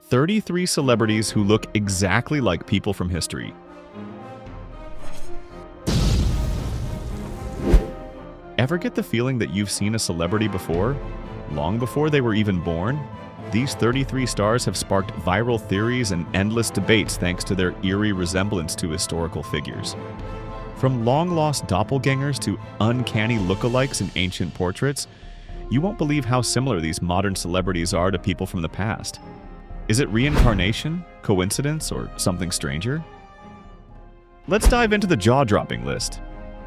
33 celebrities who look exactly like people from history. Ever get the feeling that you've seen a celebrity before? Long before they were even born? These 33 stars have sparked viral theories and endless debates thanks to their eerie resemblance to historical figures. From long-lost doppelgangers to uncanny lookalikes in ancient portraits, you won't believe how similar these modern celebrities are to people from the past. Is it reincarnation, coincidence, or something stranger? Let's dive into the jaw-dropping list.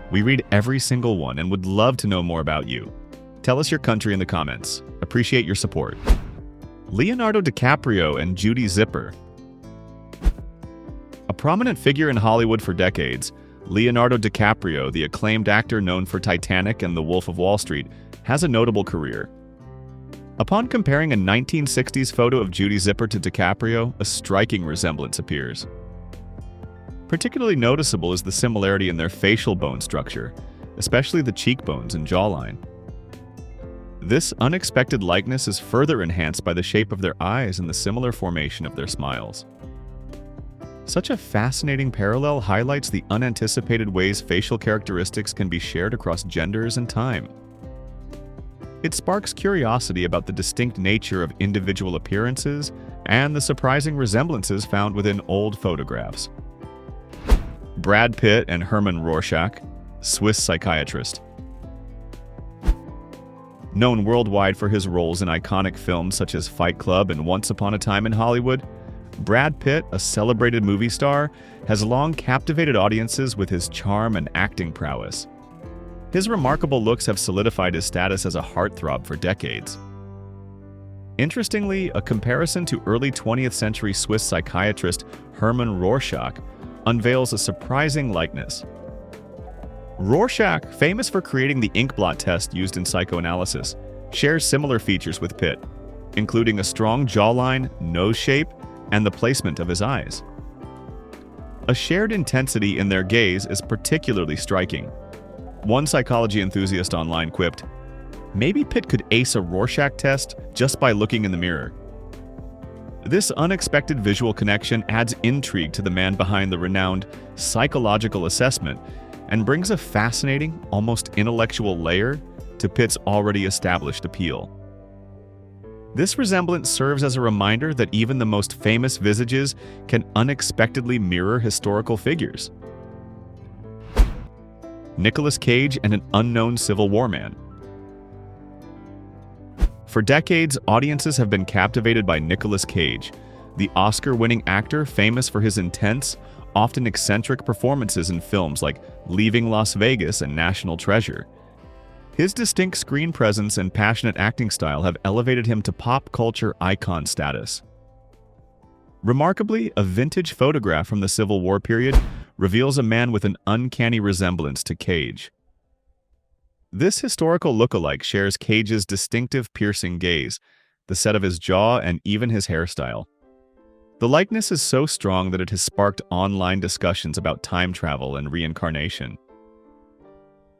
We read every single one and would love to know more about you. Tell us your country in the comments. Appreciate your support. Leonardo DiCaprio and Judy Zipper. A prominent figure in Hollywood for decades, Leonardo DiCaprio, the acclaimed actor known for Titanic and The Wolf of Wall Street, has a notable career. Upon comparing a 1960s photo of Judy Zipper to DiCaprio, a striking resemblance appears. Particularly noticeable is the similarity in their facial bone structure, especially the cheekbones and jawline. This unexpected likeness is further enhanced by the shape of their eyes and the similar formation of their smiles. Such a fascinating parallel highlights the unanticipated ways facial characteristics can be shared across genders and time. It sparks curiosity about the distinct nature of individual appearances and the surprising resemblances found within old photographs. Brad Pitt and Herman Rorschach, Swiss psychiatrist. Known worldwide for his roles in iconic films such as Fight Club and Once Upon a Time in Hollywood, Brad Pitt, a celebrated movie star, has long captivated audiences with his charm and acting prowess. His remarkable looks have solidified his status as a heartthrob for decades. Interestingly, a comparison to early 20th century Swiss psychiatrist Herman Rorschach unveils a surprising likeness. Rorschach, famous for creating the ink blot test used in psychoanalysis, shares similar features with Pitt, including a strong jawline, nose shape, and the placement of his eyes. A shared intensity in their gaze is particularly striking. One psychology enthusiast online quipped, "Maybe Pitt could ace a Rorschach test just by looking in the mirror." This unexpected visual connection adds intrigue to the man behind the renowned psychological assessment and brings a fascinating, almost intellectual layer to Pitt's already established appeal. This resemblance serves as a reminder that even the most famous visages can unexpectedly mirror historical figures. Nicolas Cage and an unknown Civil War man. For decades, audiences have been captivated by Nicolas Cage, the Oscar-winning actor famous for his intense, often eccentric performances in films like Leaving Las Vegas and National Treasure. His distinct screen presence and passionate acting style have elevated him to pop culture icon status. Remarkably, a vintage photograph from the Civil War period reveals a man with an uncanny resemblance to Cage. This historical lookalike shares Cage's distinctive piercing gaze, the set of his jaw, and even his hairstyle. The likeness is so strong that it has sparked online discussions about time travel and reincarnation.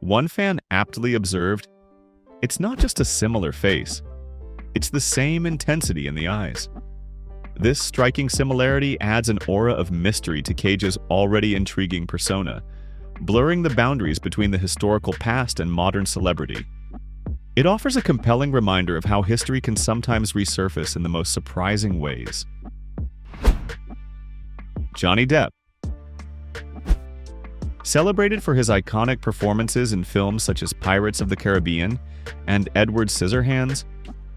One fan aptly observed, "It's not just a similar face, it's the same intensity in the eyes." This striking similarity adds an aura of mystery to Cage's already intriguing persona, blurring the boundaries between the historical past and modern celebrity. It offers a compelling reminder of how history can sometimes resurface in the most surprising ways. Johnny Depp. Celebrated for his iconic performances in films such as Pirates of the Caribbean and Edward Scissorhands,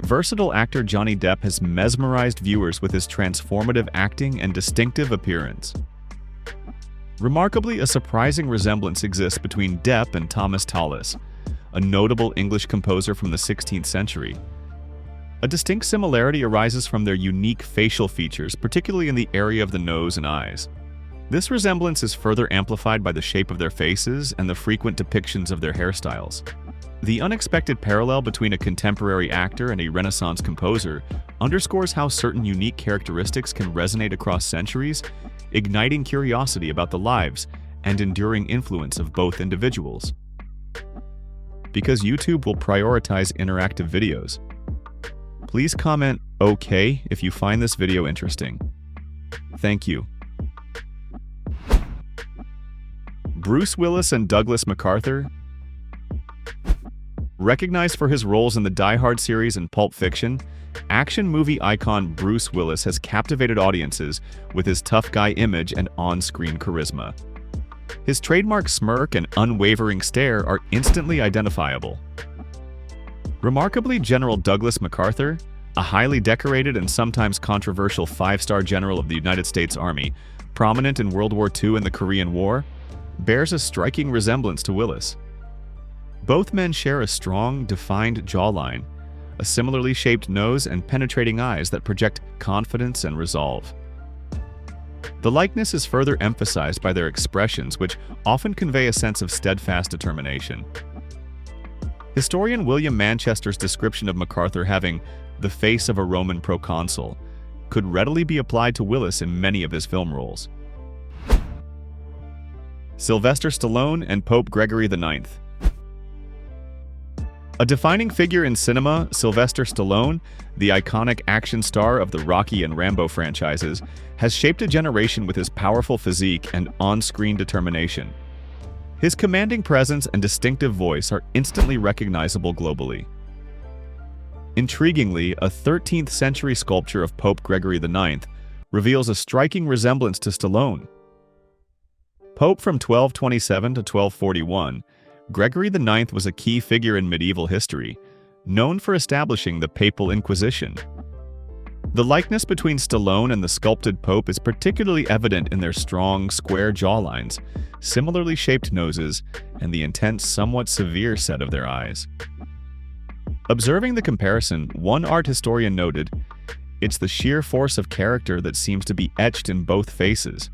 versatile actor Johnny Depp has mesmerized viewers with his transformative acting and distinctive appearance. Remarkably, a surprising resemblance exists between Depp and Thomas Tallis, a notable English composer from the 16th century. A distinct similarity arises from their unique facial features, particularly in the area of the nose and eyes. This resemblance is further amplified by the shape of their faces and the frequent depictions of their hairstyles. The unexpected parallel between a contemporary actor and a Renaissance composer underscores how certain unique characteristics can resonate across centuries, igniting curiosity about the lives and enduring influence of both individuals. Because YouTube will prioritize interactive videos, please comment okay if you find this video interesting. Thank you. Bruce Willis and Douglas MacArthur. Recognized for his roles in the Die Hard series and Pulp Fiction, action movie icon Bruce Willis has captivated audiences with his tough guy image and on-screen charisma. His trademark smirk and unwavering stare are instantly identifiable. Remarkably, General Douglas MacArthur, a highly decorated and sometimes controversial five-star general of the United States Army, prominent in World War II and the Korean War, bears a striking resemblance to Willis. Both men share a strong, defined jawline, a similarly shaped nose, and penetrating eyes that project confidence and resolve. The likeness is further emphasized by their expressions, which often convey a sense of steadfast determination. Historian William Manchester's description of MacArthur having the face of a Roman proconsul could readily be applied to Willis in many of his film roles. Sylvester Stallone and Pope Gregory IX. A defining figure in cinema, Sylvester Stallone, the iconic action star of the Rocky and Rambo franchises, has shaped a generation with his powerful physique and on-screen determination. His commanding presence and distinctive voice are instantly recognizable globally. Intriguingly, a 13th century sculpture of Pope Gregory IX reveals a striking resemblance to Stallone. Pope from 1227 to 1241, Gregory IX was a key figure in medieval history, known for establishing the Papal Inquisition. The likeness between Stallone and the sculpted Pope is particularly evident in their strong, square jawlines, similarly shaped noses, and the intense, somewhat severe set of their eyes. Observing the comparison, one art historian noted, "It's the sheer force of character that seems to be etched in both faces."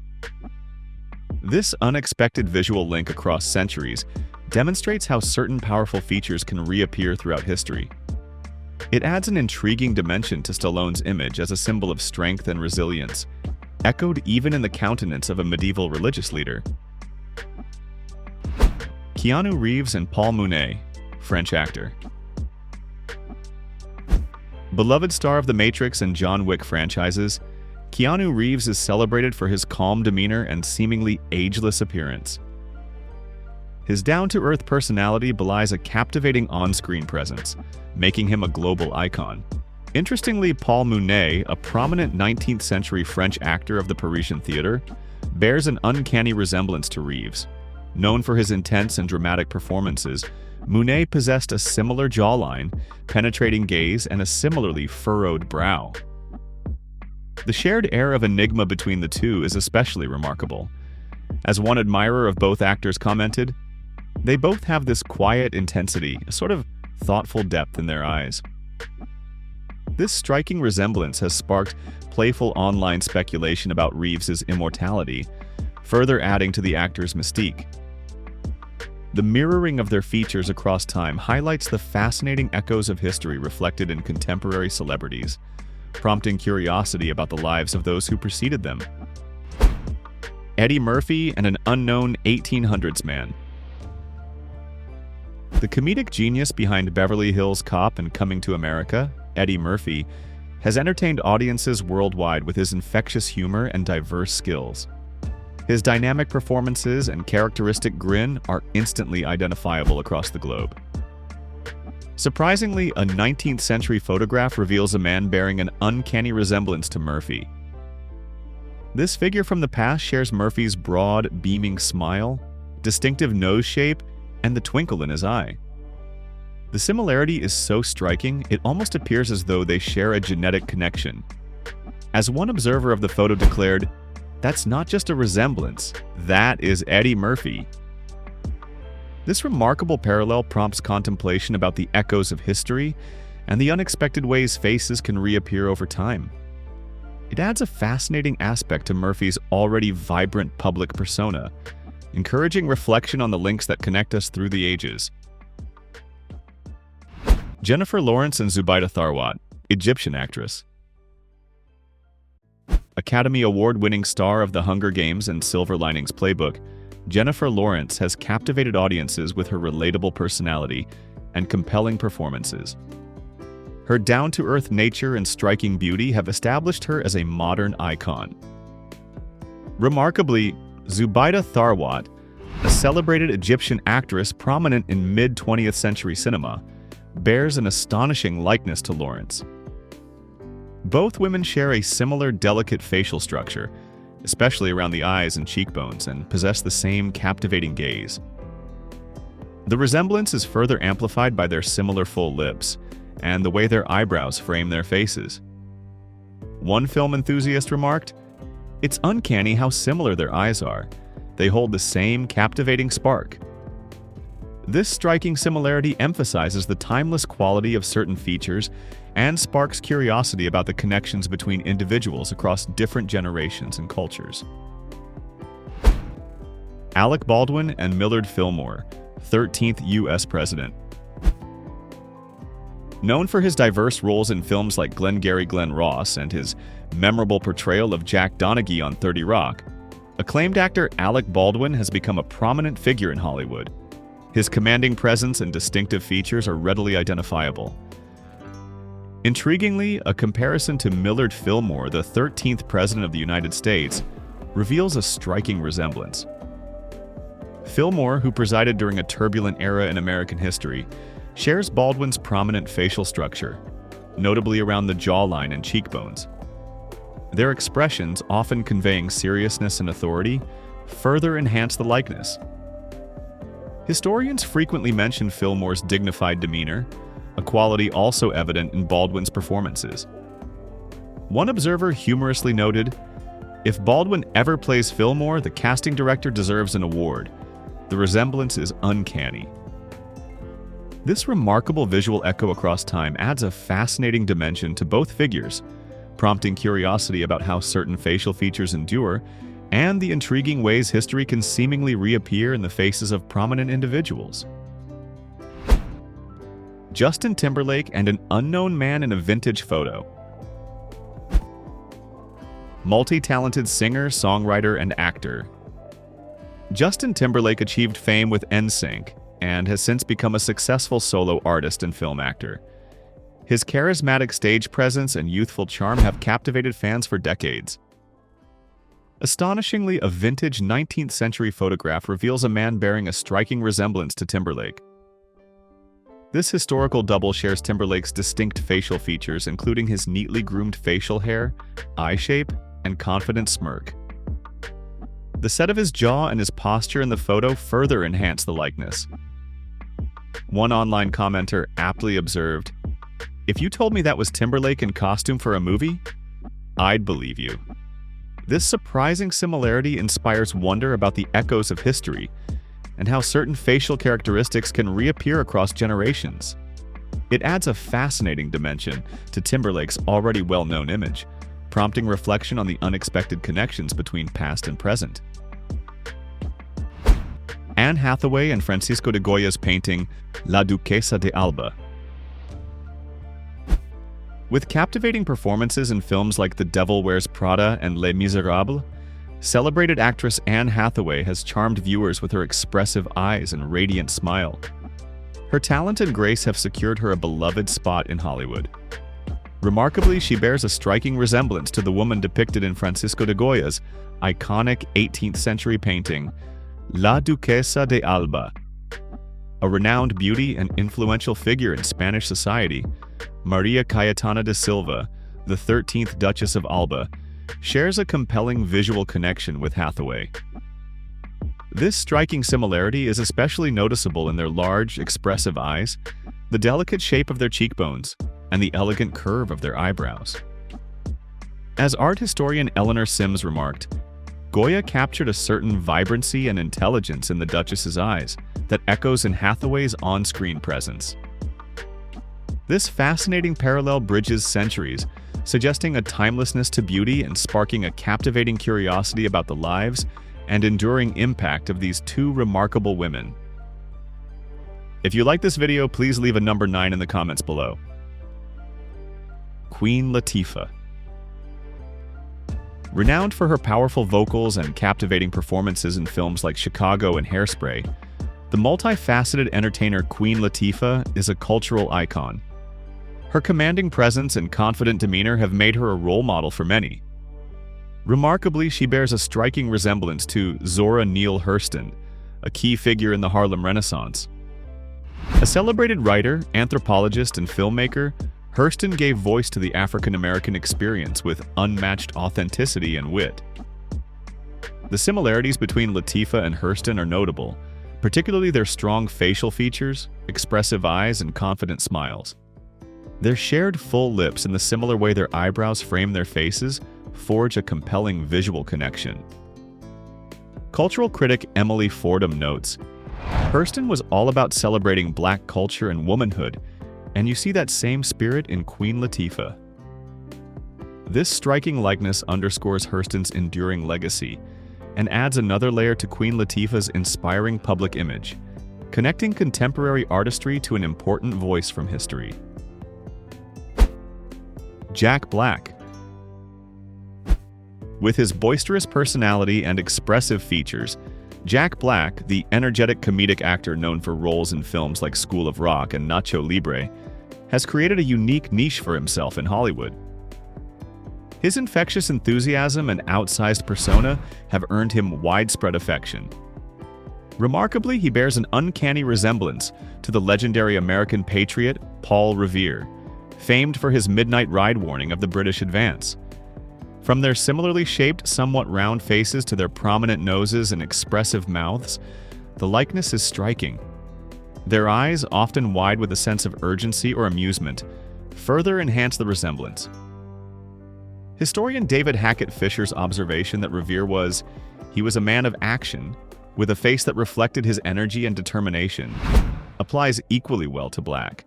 This unexpected visual link across centuries demonstrates how certain powerful features can reappear throughout history. It adds an intriguing dimension to Stallone's image as a symbol of strength and resilience, echoed even in the countenance of a medieval religious leader. Keanu Reeves and Paul Mounet, French actor. Beloved star of The Matrix and John Wick franchises, Keanu Reeves is celebrated for his calm demeanor and seemingly ageless appearance. His down-to-earth personality belies a captivating on-screen presence, making him a global icon. Interestingly, Paul Mounet, a prominent 19th century French actor of the Parisian theater, bears an uncanny resemblance to Reeves. Known for his intense and dramatic performances, Mounet possessed a similar jawline, penetrating gaze, and a similarly furrowed brow. The shared air of enigma between the two is especially remarkable. As one admirer of both actors commented, "They both have this quiet intensity, a sort of thoughtful depth in their eyes." This striking resemblance has sparked playful online speculation about Reeves' immortality, further adding to the actor's mystique. The mirroring of their features across time highlights the fascinating echoes of history reflected in contemporary celebrities, prompting curiosity about the lives of those who preceded them. Eddie Murphy and an unknown 1800s man. The comedic genius behind Beverly Hills Cop and Coming to America, Eddie Murphy, has entertained audiences worldwide with his infectious humor and diverse skills. His dynamic performances and characteristic grin are instantly identifiable across the globe. Surprisingly, a 19th century photograph reveals a man bearing an uncanny resemblance to Murphy. This figure from the past shares Murphy's broad, beaming smile, distinctive nose shape, and the twinkle in his eye. The similarity is so striking, it almost appears as though they share a genetic connection. As one observer of the photo declared, "That's not just a resemblance, that is Eddie Murphy." This remarkable parallel prompts contemplation about the echoes of history and the unexpected ways faces can reappear over time. It adds a fascinating aspect to Murphy's already vibrant public persona, encouraging reflection on the links that connect us through the ages. Jennifer Lawrence and Zubaida Tharwat, Egyptian actress. Academy Award-winning star of The Hunger Games and Silver Linings Playbook, Jennifer Lawrence has captivated audiences with her relatable personality and compelling performances. Her down-to-earth nature and striking beauty have established her as a modern icon. Remarkably, Zubaida Tharwat, a celebrated Egyptian actress prominent in mid-20th century cinema, bears an astonishing likeness to Lawrence. Both women share a similar delicate facial structure, especially around the eyes and cheekbones, and possess the same captivating gaze. The resemblance is further amplified by their similar full lips and the way their eyebrows frame their faces. One film enthusiast remarked, "It's uncanny how similar their eyes are. They hold the same captivating spark." This striking similarity emphasizes the timeless quality of certain features and sparks curiosity about the connections between individuals across different generations and cultures. Alec Baldwin and Millard Fillmore, 13th U.S. President. Known for his diverse roles in films like Glengarry Glen Ross and his memorable portrayal of Jack Donaghy on 30 Rock, acclaimed actor Alec Baldwin has become a prominent figure in Hollywood. His commanding presence and distinctive features are readily identifiable. Intriguingly, a comparison to Millard Fillmore, the 13th President of the United States, reveals a striking resemblance. Fillmore, who presided during a turbulent era in American history, shares Baldwin's prominent facial structure, notably around the jawline and cheekbones. Their expressions, often conveying seriousness and authority, further enhance the likeness. Historians frequently mention Fillmore's dignified demeanor, a quality also evident in Baldwin's performances. One observer humorously noted, "If Baldwin ever plays Fillmore, the casting director deserves an award. The resemblance is uncanny." This remarkable visual echo across time adds a fascinating dimension to both figures, prompting curiosity about how certain facial features endure and the intriguing ways history can seemingly reappear in the faces of prominent individuals. Justin Timberlake and an unknown man in a vintage photo. Multi-talented singer, songwriter, and actor. Justin Timberlake achieved fame with NSYNC and has since become a successful solo artist and film actor. His charismatic stage presence and youthful charm have captivated fans for decades. Astonishingly, a vintage 19th century photograph reveals a man bearing a striking resemblance to Timberlake. This historical double shares Timberlake's distinct facial features, including his neatly groomed facial hair, eye shape, and confident smirk. The set of his jaw and his posture in the photo further enhance the likeness. One online commenter aptly observed, "If you told me that was Timberlake in costume for a movie, I'd believe you." This surprising similarity inspires wonder about the echoes of history and how certain facial characteristics can reappear across generations. It adds a fascinating dimension to Timberlake's already well-known image, prompting reflection on the unexpected connections between past and present. Anne Hathaway and Francisco de Goya's painting La Duquesa de Alba. With captivating performances in films like The Devil Wears Prada and Les Miserables, celebrated actress Anne Hathaway has charmed viewers with her expressive eyes and radiant smile. Her talent and grace have secured her a beloved spot in Hollywood. Remarkably, she bears a striking resemblance to the woman depicted in Francisco de Goya's iconic 18th century painting, La Duquesa de Alba. A renowned beauty and influential figure in Spanish society, Maria Cayetana de Silva, the 13th Duchess of Alba, shares a compelling visual connection with Hathaway. This striking similarity is especially noticeable in their large, expressive eyes, the delicate shape of their cheekbones, and the elegant curve of their eyebrows. As art historian Eleanor Sims remarked, Goya captured a certain vibrancy and intelligence in the Duchess's eyes that echoes in Hathaway's on-screen presence. This fascinating parallel bridges centuries, suggesting a timelessness to beauty and sparking a captivating curiosity about the lives and enduring impact of these two remarkable women. If you like this video, please leave a number 9 in the comments below. Queen Latifah. Renowned for her powerful vocals and captivating performances in films like Chicago and Hairspray, the multifaceted entertainer Queen Latifah is a cultural icon. Her commanding presence and confident demeanor have made her a role model for many. Remarkably, she bears a striking resemblance to Zora Neale Hurston, a key figure in the Harlem Renaissance. A celebrated writer, anthropologist, and filmmaker, Hurston gave voice to the African-American experience with unmatched authenticity and wit. The similarities between Latifah and Hurston are notable, particularly their strong facial features, expressive eyes, and confident smiles. Their shared full lips and the similar way their eyebrows frame their faces forge a compelling visual connection. Cultural critic Emily Fordham notes, Hurston was all about celebrating Black culture and womanhood, and you see that same spirit in Queen Latifah. This striking likeness underscores Hurston's enduring legacy and adds another layer to Queen Latifah's inspiring public image, connecting contemporary artistry to an important voice from history. Jack Black. With his boisterous personality and expressive features, Jack Black, the energetic comedic actor known for roles in films like School of Rock and Nacho Libre, has created a unique niche for himself in Hollywood. His infectious enthusiasm and outsized persona have earned him widespread affection. Remarkably, he bears an uncanny resemblance to the legendary American patriot Paul Revere, famed for his midnight ride warning of the British advance. From their similarly shaped, somewhat round faces to their prominent noses and expressive mouths, the likeness is striking. Their eyes, often wide with a sense of urgency or amusement, further enhance the resemblance. Historian David Hackett Fisher's observation that Revere was a man of action, with a face that reflected his energy and determination, applies equally well to Black.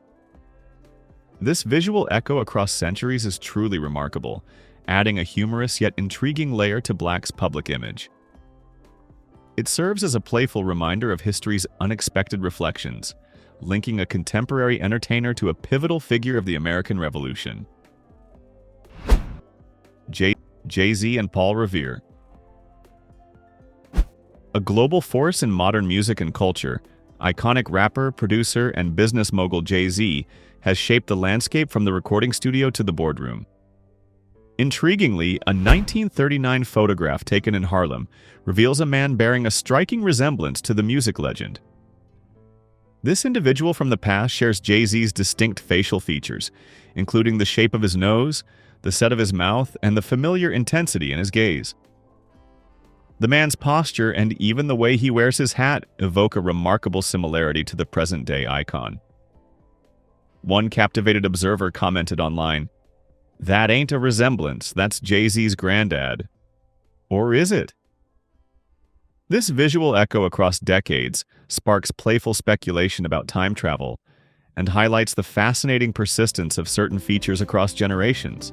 This visual echo across centuries is truly remarkable, adding a humorous yet intriguing layer to Black's public image. It serves as a playful reminder of history's unexpected reflections, linking a contemporary entertainer to a pivotal figure of the American Revolution. Jay-Z and Paul Revere. A global force in modern music and culture, iconic rapper, producer, and business mogul Jay-Z has shaped the landscape from the recording studio to the boardroom. Intriguingly, a 1939 photograph taken in Harlem reveals a man bearing a striking resemblance to the music legend. This individual from the past shares Jay-Z's distinct facial features, including the shape of his nose, the set of his mouth, and the familiar intensity in his gaze. The man's posture and even the way he wears his hat evoke a remarkable similarity to the present-day icon. One captivated observer commented online, "That ain't a resemblance, that's Jay-Z's granddad." Or is it? This visual echo across decades sparks playful speculation about time travel and highlights the fascinating persistence of certain features across generations.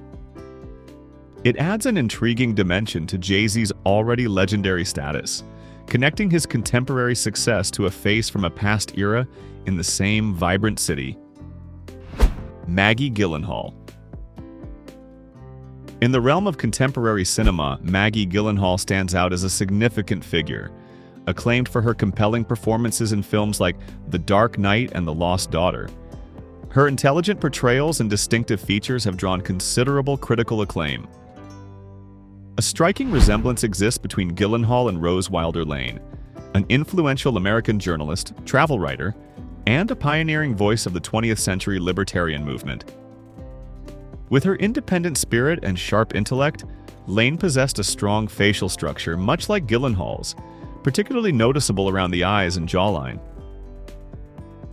It adds an intriguing dimension to Jay-Z's already legendary status, connecting his contemporary success to a face from a past era in the same vibrant city. Maggie Gyllenhaal. In the realm of contemporary cinema, Maggie Gyllenhaal stands out as a significant figure, acclaimed for her compelling performances in films like The Dark Knight and The Lost Daughter. Her intelligent portrayals and distinctive features have drawn considerable critical acclaim. A striking resemblance exists between Gyllenhaal and Rose Wilder Lane, an influential American journalist, travel writer, and a pioneering voice of the 20th century libertarian movement. With her independent spirit and sharp intellect, Lane possessed a strong facial structure much like Gyllenhaal's, particularly noticeable around the eyes and jawline.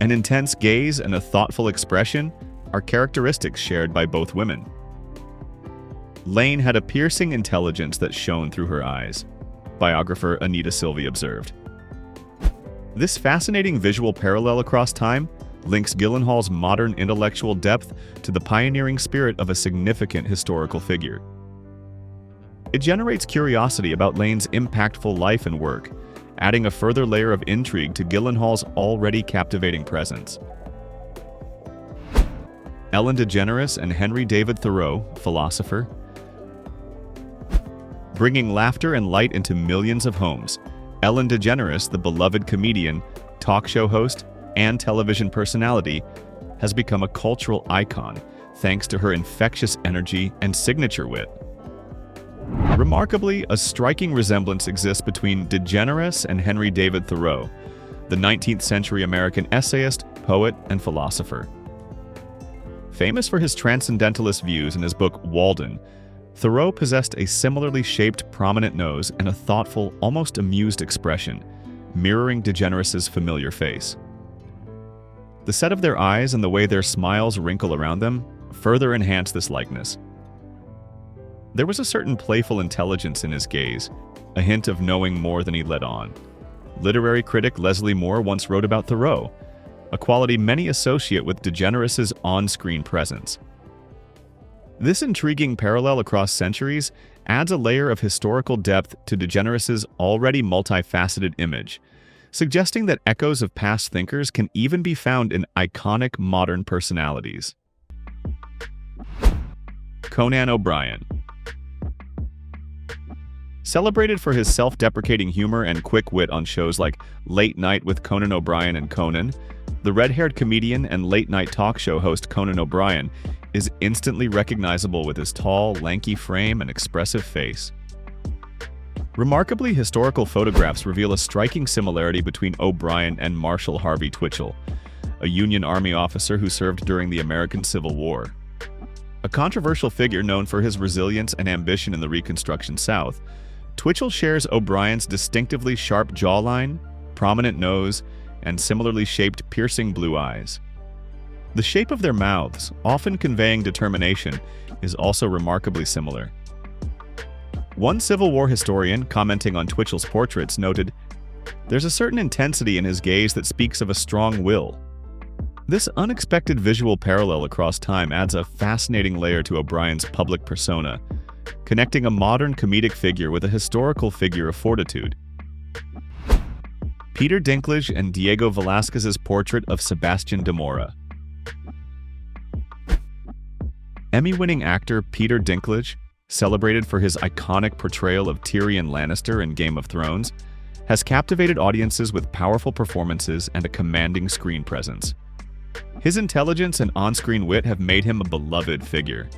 An intense gaze and a thoughtful expression are characteristics shared by both women. Lane had a piercing intelligence that shone through her eyes, biographer Anita Sylvie observed. This fascinating visual parallel across time links Gyllenhaal's modern intellectual depth to the pioneering spirit of a significant historical figure. It generates curiosity about Lane's impactful life and work, adding a further layer of intrigue to Gyllenhaal's already captivating presence. Ellen DeGeneres and Henry David Thoreau, philosopher. Bringing laughter and light into millions of homes, Ellen DeGeneres, the beloved comedian, talk show host, and television personality, has become a cultural icon, thanks to her infectious energy and signature wit. Remarkably, a striking resemblance exists between DeGeneres and Henry David Thoreau, the 19th century American essayist, poet, and philosopher. Famous for his transcendentalist views in his book Walden, Thoreau possessed a similarly shaped prominent nose and a thoughtful, almost amused expression, mirroring DeGeneres' familiar face. The set of their eyes and the way their smiles wrinkle around them further enhance this likeness. There was a certain playful intelligence in his gaze, a hint of knowing more than he let on. Literary critic Leslie Moore once wrote about Thoreau, a quality many associate with DeGeneres' on-screen presence. This intriguing parallel across centuries adds a layer of historical depth to DeGeneres' already multifaceted image, suggesting that echoes of past thinkers can even be found in iconic modern personalities. Conan O'Brien. Celebrated for his self-deprecating humor and quick wit on shows like Late Night with Conan O'Brien and Conan, the red-haired comedian and late-night talk show host Conan O'Brien is instantly recognizable with his tall, lanky frame and expressive face. Remarkably, historical photographs reveal a striking similarity between O'Brien and Marshal Harvey Twitchell, a Union Army officer who served during the American Civil War. A controversial figure known for his resilience and ambition in the Reconstruction South, Twitchell shares O'Brien's distinctively sharp jawline, prominent nose, and similarly shaped piercing blue eyes. The shape of their mouths, often conveying determination, is also remarkably similar. One Civil War historian, commenting on Twitchell's portraits, noted, "There's a certain intensity in his gaze that speaks of a strong will." This unexpected visual parallel across time adds a fascinating layer to O'Brien's public persona, connecting a modern comedic figure with a historical figure of fortitude. Peter Dinklage and Diego Velázquez's portrait of Sebastian de Mora. Emmy-winning actor Peter Dinklage, celebrated for his iconic portrayal of Tyrion Lannister in Game of Thrones, has captivated audiences with powerful performances and a commanding screen presence. His intelligence and on-screen wit have made him a beloved figure.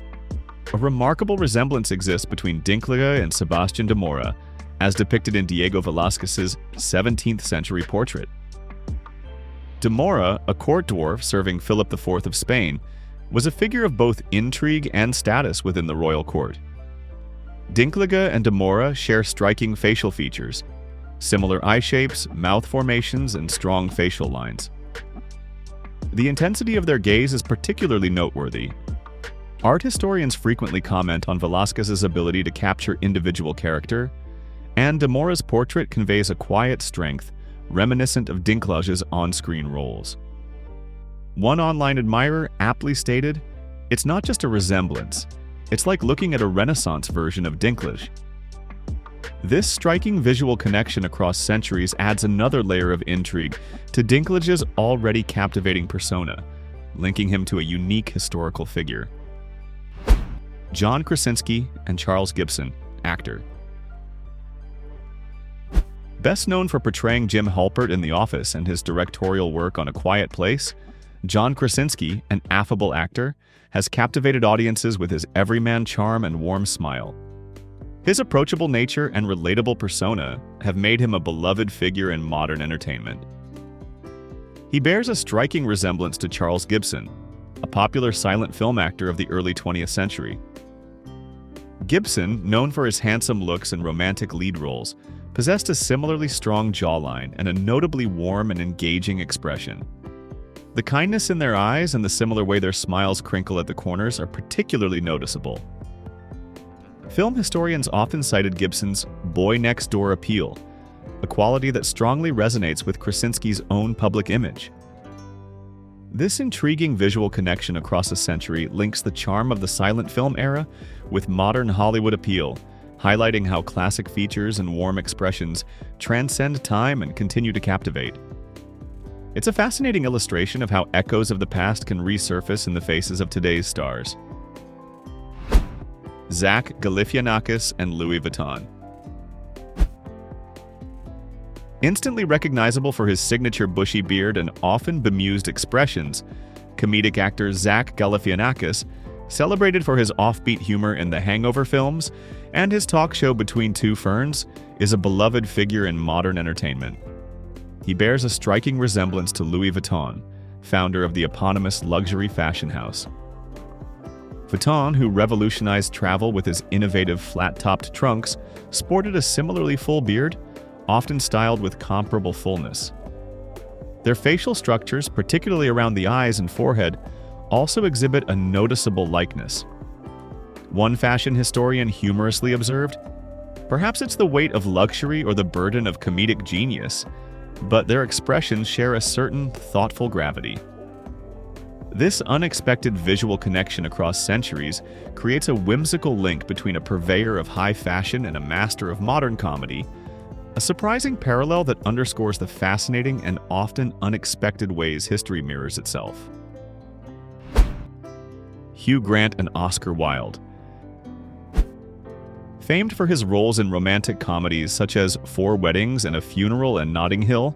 A remarkable resemblance exists between Dinklage and Sebastian de Mora, as depicted in Diego Velázquez's 17th century portrait. De Mora, a court dwarf serving Philip IV of Spain, was a figure of both intrigue and status within the royal court. Dinklage and de Mora share striking facial features, similar eye shapes, mouth formations, and strong facial lines. The intensity of their gaze is particularly noteworthy. Art historians frequently comment on Velázquez's ability to capture individual character, and de Mora's portrait conveys a quiet strength, reminiscent of Dinklage's on-screen roles. One online admirer aptly stated, "It's not just a resemblance, it's like looking at a Renaissance version of Dinklage." This striking visual connection across centuries adds another layer of intrigue to Dinklage's already captivating persona, linking him to a unique historical figure. John Krasinski and Charles Gibson, actor. Best known for portraying Jim Halpert in The Office and his directorial work on A Quiet Place, John Krasinski, an affable actor, has captivated audiences with his everyman charm and warm smile. His approachable nature and relatable persona have made him a beloved figure in modern entertainment. He bears a striking resemblance to Charles Gibson, a popular silent film actor of the early 20th century. Gibson, known for his handsome looks and romantic lead roles, possessed a similarly strong jawline and a notably warm and engaging expression. The kindness in their eyes and the similar way their smiles crinkle at the corners are particularly noticeable. Film historians often cited Gibson's boy-next-door appeal, a quality that strongly resonates with Krasinski's own public image. This intriguing visual connection across a century links the charm of the silent film era with modern Hollywood appeal, highlighting how classic features and warm expressions transcend time and continue to captivate. It's a fascinating illustration of how echoes of the past can resurface in the faces of today's stars. Zach Galifianakis and Louis Vuitton. Instantly recognizable for his signature bushy beard and often bemused expressions, comedic actor Zach Galifianakis Celebrated for his offbeat humor in the Hangover films and his talk show Between Two Ferns, is a beloved figure in modern entertainment. He bears a striking resemblance to Louis Vuitton, founder of the eponymous luxury fashion house. Vuitton, who revolutionized travel with his innovative flat-topped trunks, sported a similarly full beard, often styled with comparable fullness. Their facial structures, particularly around the eyes and forehead, also exhibit a noticeable likeness. One fashion historian humorously observed, "Perhaps it's the weight of luxury or the burden of comedic genius, but their expressions share a certain thoughtful gravity." This unexpected visual connection across centuries creates a whimsical link between a purveyor of high fashion and a master of modern comedy, a surprising parallel that underscores the fascinating and often unexpected ways history mirrors itself. Hugh Grant and Oscar Wilde. Famed for his roles in romantic comedies such as Four Weddings and A Funeral and Notting Hill,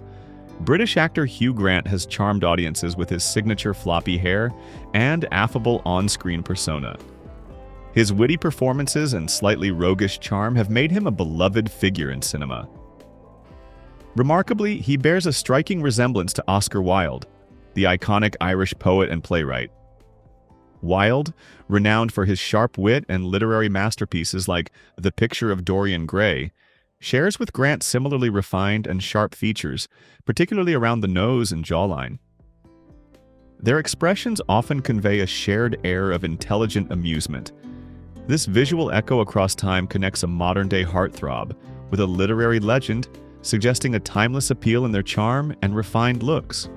British actor Hugh Grant has charmed audiences with his signature floppy hair and affable on-screen persona. His witty performances and slightly roguish charm have made him a beloved figure in cinema. Remarkably, he bears a striking resemblance to Oscar Wilde, the iconic Irish poet and playwright. Wilde, renowned for his sharp wit and literary masterpieces like The Picture of Dorian Gray, shares with Grant similarly refined and sharp features, particularly around the nose and jawline. Their expressions often convey a shared air of intelligent amusement. This visual echo across time connects a modern-day heartthrob with a literary legend, suggesting a timeless appeal in their charm and refined looks.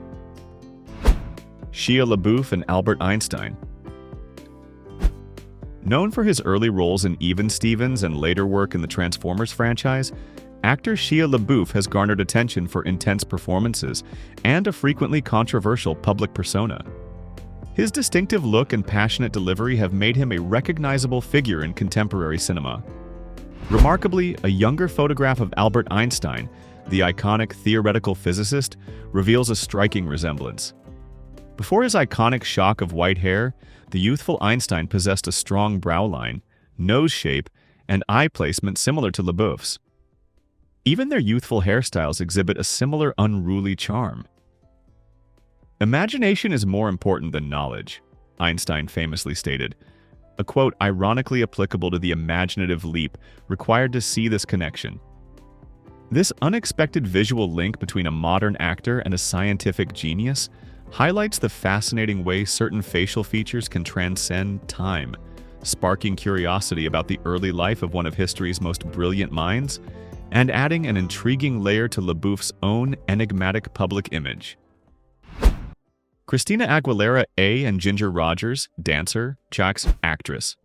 Shia LaBeouf and Albert Einstein. Known for his early roles in Even Stevens and later work in the Transformers franchise, actor Shia LaBeouf has garnered attention for intense performances and a frequently controversial public persona. His distinctive look and passionate delivery have made him a recognizable figure in contemporary cinema. Remarkably, a younger photograph of Albert Einstein, the iconic theoretical physicist, reveals a striking resemblance. Before his iconic shock of white hair, the youthful Einstein possessed a strong brow line, nose shape, and eye placement similar to LaBeouf's. Even their youthful hairstyles exhibit a similar unruly charm. "Imagination is more important than knowledge," Einstein famously stated, a quote ironically applicable to the imaginative leap required to see this connection. This unexpected visual link between a modern actor and a scientific genius highlights the fascinating way certain facial features can transcend time, sparking curiosity about the early life of one of history's most brilliant minds, and adding an intriguing layer to LaBeouf's own enigmatic public image. Christina Aguilera and Ginger Rogers, dancer, Jax, actress.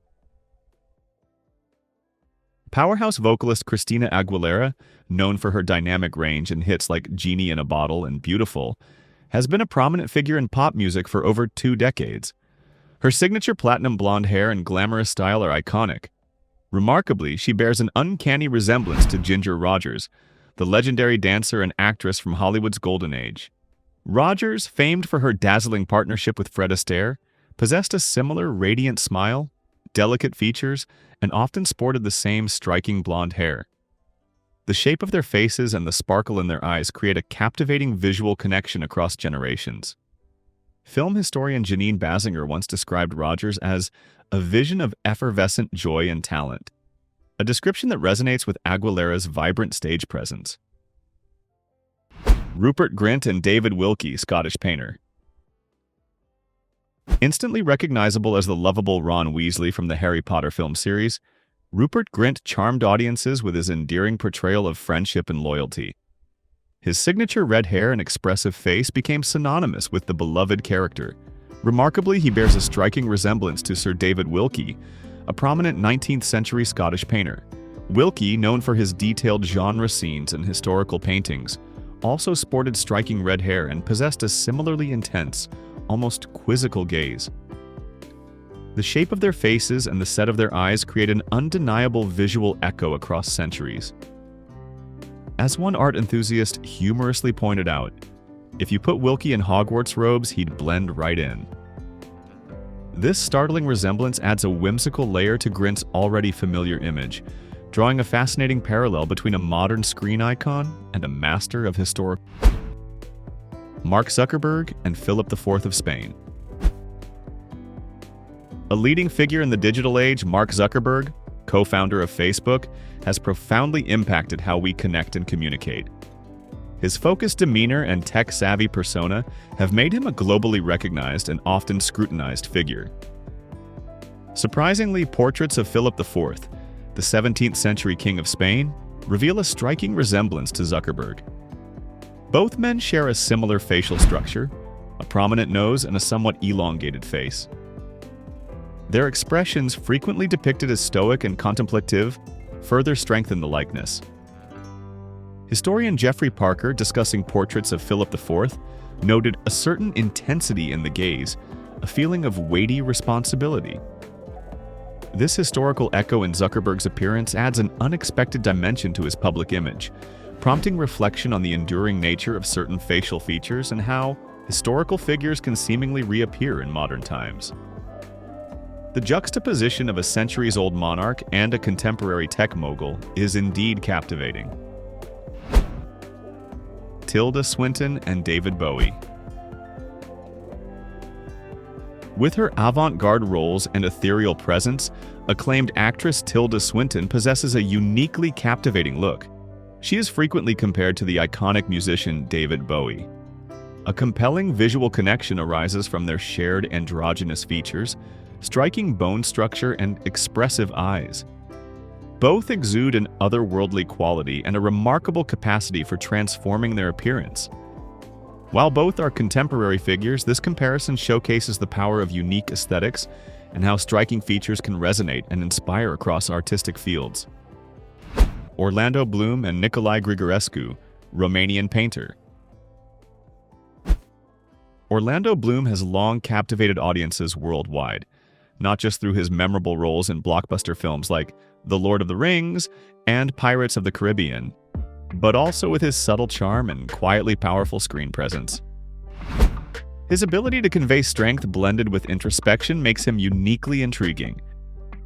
Powerhouse vocalist Christina Aguilera, known for her dynamic range in hits like Genie in a Bottle and Beautiful, has been a prominent figure in pop music for over 2 decades. Her signature platinum blonde hair and glamorous style are iconic. Remarkably, she bears an uncanny resemblance to Ginger Rogers, the legendary dancer and actress from Hollywood's golden age. Rogers, famed for her dazzling partnership with Fred Astaire, possessed a similar radiant smile, delicate features, and often sported the same striking blonde hair. The shape of their faces and the sparkle in their eyes create a captivating visual connection across generations. Film historian Janine Basinger once described Rogers as a vision of effervescent joy and talent, a description that resonates with Aguilera's vibrant stage presence. Rupert Grint and David Wilkie, Scottish painter. Instantly recognizable as the lovable Ron Weasley from the Harry Potter film series, Rupert Grint charmed audiences with his endearing portrayal of friendship and loyalty. His signature red hair and expressive face became synonymous with the beloved character. Remarkably, he bears a striking resemblance to Sir David Wilkie, a prominent 19th-century Scottish painter. Wilkie, known for his detailed genre scenes and historical paintings, also sported striking red hair and possessed a similarly intense, almost quizzical gaze. The shape of their faces and the set of their eyes create an undeniable visual echo across centuries. As one art enthusiast humorously pointed out, if you put Wilkie in Hogwarts robes, he'd blend right in. This startling resemblance adds a whimsical layer to Grint's already familiar image, drawing a fascinating parallel between a modern screen icon and a master of historic. Mark Zuckerberg and Philip IV of Spain. A leading figure in the digital age, Mark Zuckerberg, co-founder of Facebook, has profoundly impacted how we connect and communicate. His focused demeanor and tech-savvy persona have made him a globally recognized and often scrutinized figure. Surprisingly, portraits of Philip IV, the 17th century king of Spain, reveal a striking resemblance to Zuckerberg. Both men share a similar facial structure, a prominent nose and a somewhat elongated face. Their expressions, frequently depicted as stoic and contemplative, further strengthen the likeness. Historian Jeffrey Parker, discussing portraits of Philip IV, noted a certain intensity in the gaze, a feeling of weighty responsibility. This historical echo in Zuckerberg's appearance adds an unexpected dimension to his public image, prompting reflection on the enduring nature of certain facial features and how historical figures can seemingly reappear in modern times. The juxtaposition of a centuries-old monarch and a contemporary tech mogul is indeed captivating. Tilda Swinton and David Bowie. With her avant-garde roles and ethereal presence, acclaimed actress Tilda Swinton possesses a uniquely captivating look. She is frequently compared to the iconic musician David Bowie. A compelling visual connection arises from their shared androgynous features, striking bone structure and expressive eyes. Both exude an otherworldly quality and a remarkable capacity for transforming their appearance. While both are contemporary figures, this comparison showcases the power of unique aesthetics and how striking features can resonate and inspire across artistic fields. Orlando Bloom and Nicolae Grigorescu, Romanian painter. Orlando Bloom has long captivated audiences worldwide, not just through his memorable roles in blockbuster films like The Lord of the Rings and Pirates of the Caribbean, but also with his subtle charm and quietly powerful screen presence. His ability to convey strength blended with introspection makes him uniquely intriguing.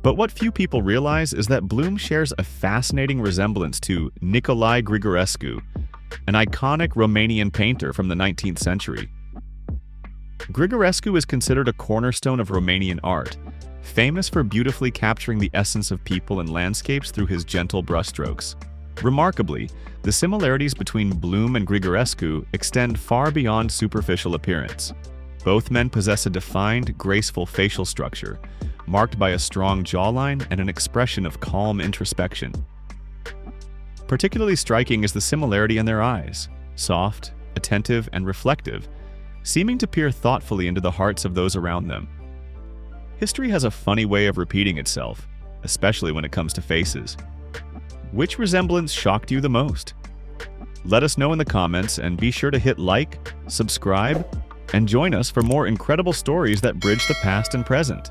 But what few people realize is that Bloom shares a fascinating resemblance to Nicolae Grigorescu, an iconic Romanian painter from the 19th century. Grigorescu is considered a cornerstone of Romanian art, famous for beautifully capturing the essence of people and landscapes through his gentle brushstrokes. Remarkably, the similarities between Bloom and Grigorescu extend far beyond superficial appearance. Both men possess a defined, graceful facial structure, marked by a strong jawline and an expression of calm introspection. Particularly striking is the similarity in their eyes, soft, attentive, and reflective, seeming to peer thoughtfully into the hearts of those around them. History has a funny way of repeating itself, especially when it comes to faces. Which resemblance shocked you the most? Let us know in the comments, and be sure to hit like, subscribe, and join us for more incredible stories that bridge the past and present.